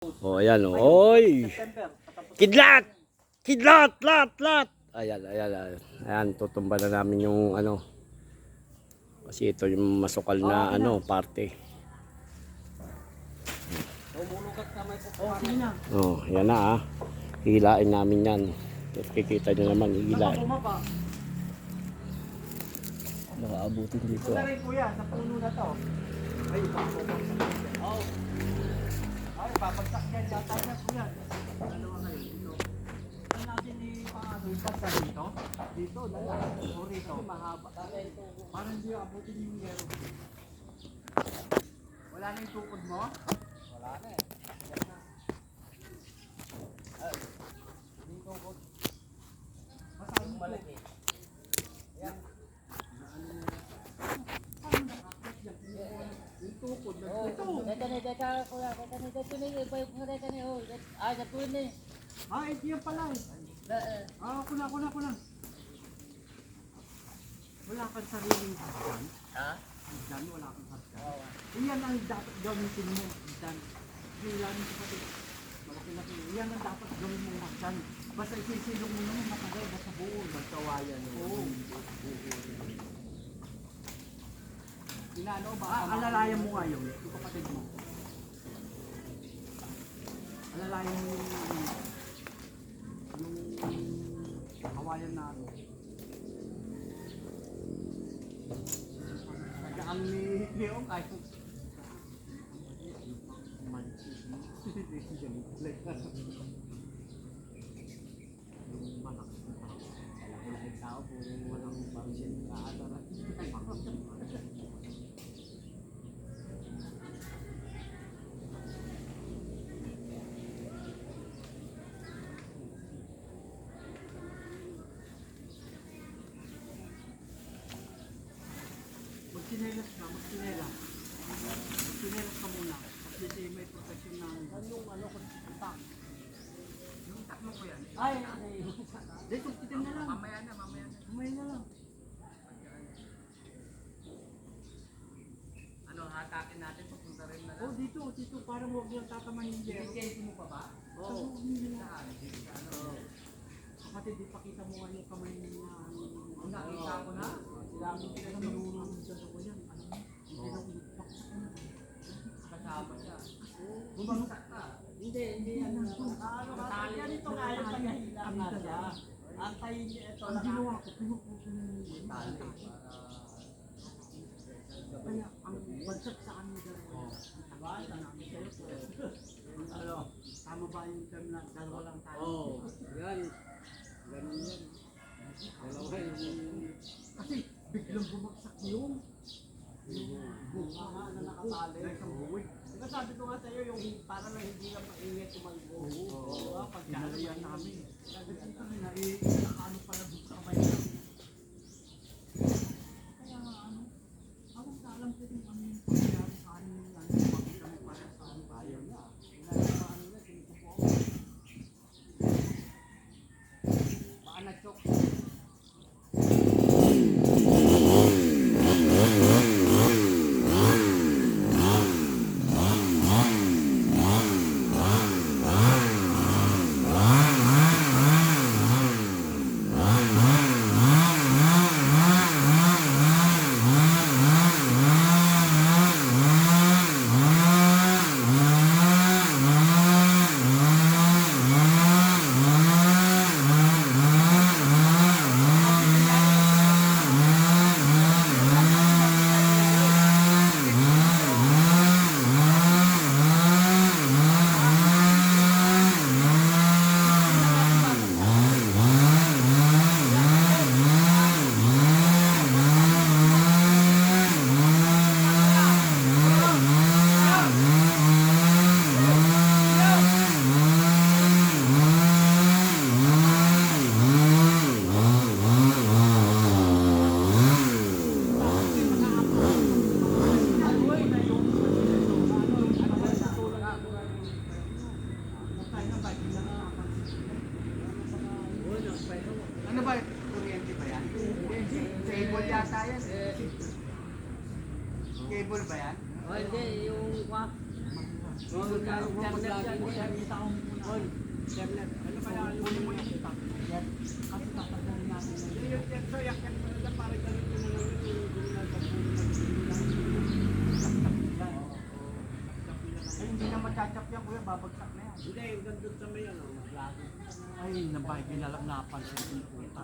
Oh, ayan oh. Oy! Kidlat! Kidlat! Lat! Ayan, ayan, ayan. Ayan, tutumba na namin yung ano. Kasi ito yung masukal na ano, parte. Oh, yan na ah. Hilain namin yan. Kikita nyo naman, hilain. Baka abutin dito ah. Kuya, sa puno na to. Ay, babagsak yan yata na kuya. Dalawa kayo dito. Saan natin ipangabutan sa dito? Dito, dalawa. O rito, mahaba. Parang hindi abutin yung yero. Wala na yung tukod mo? Wala na eh. Yan na. Yung tukod. Masaan mo malaki? Yan. Tukod na ito. Teka kuya, dito ni oh. Ah, natuloy ni. Ah, ito yan pala eh. Ah, kuna. Wala kang sariling hagdan. Ha? Hagdan, wala kang hagdan. Iyan ang dapat gamitin mo, hagdan. Hilanin ko pati. Malaki-laki. Iyan ang dapat gawin mo hagdan. Basta isisilong mo naman matagal, basta buo. Magkawayan. Oo. Inano ba? Alalayan mo nga yun. Yung kapatid mo. Alalayan mo yung kawayan na ano. Nagaang ni Leong kahit magsinelas ka, magsinelas. Magsinelas ka muna. Kasi may protection ng yung ano kung tak. Yung takmo ko yan. Ay, dito titin na lang. Mamaya na. Mamaya na lang. Ano, hatakin natin papunta rin na. Oh, dito para huwag yung tatamahin yung yero. Kasi mo pa ba? Oo. Kapatid, ipakita mo nga yung kamay na Nakita ko na. sila ang pinag-nurulong sa ko yan. Hindi na umipak. Kasama siya. Bumagsak ka. Hindi yan. Ano ka? Ganito nga yung pagkahila nga siya. Antayin niya ito. Ang ginawa ko, pinupuso niya yung tali. Kaya ang bagsak sa kanya dalawa. Tabala namin sa'yo. Ano? Tama ba yung term na dalawa lang tayo? Oo. Yan. Ganun yan. Dalawa yung... Kasi biglang bumagsak yun. Yung bunga na nakatali. Isang buhay. Diba sabi ko nga sa'yo, yung para lang hindi lang maingay tumalbo. Oo. Pagkalayan namin. Sabi ko kami na ano pala doon sa kamay namin. Kaya nga ano, ako sa alam ko yung ano yung pangyayari sa amin yung ano, bakit kami para sa ano tayo na. Kaya sa ano na, tinito po ako. Baka nag-chok. Ano ba? Kuryente ba yan? Cable yata yan. Cable ba yan? Oh, hindi, yung Ano kaya kunin mo yung itak? Kasi tatanggalin natin yung so yakyan mo na lang para ganito na lang ay, hindi na machachap yan kuya, babagsak na yan. Hindi, yung gandun sa may ano, maglagi. Ay, nabay, ginalagnapan sa yung puta.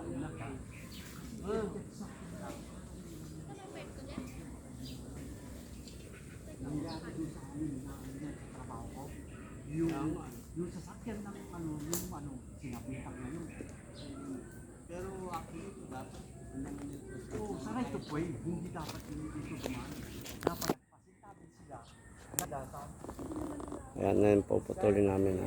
Nangyari doon sa amin, sa trabaho ko. Yung sasakyan ng ano, yung ano, sinabitan na yun. Pero actually, dapat, oo, sana ito po eh, hindi dapat yung ito dumaan. Dapat, pasintabi sila, na dapat. Ayan na yung puputulin namin.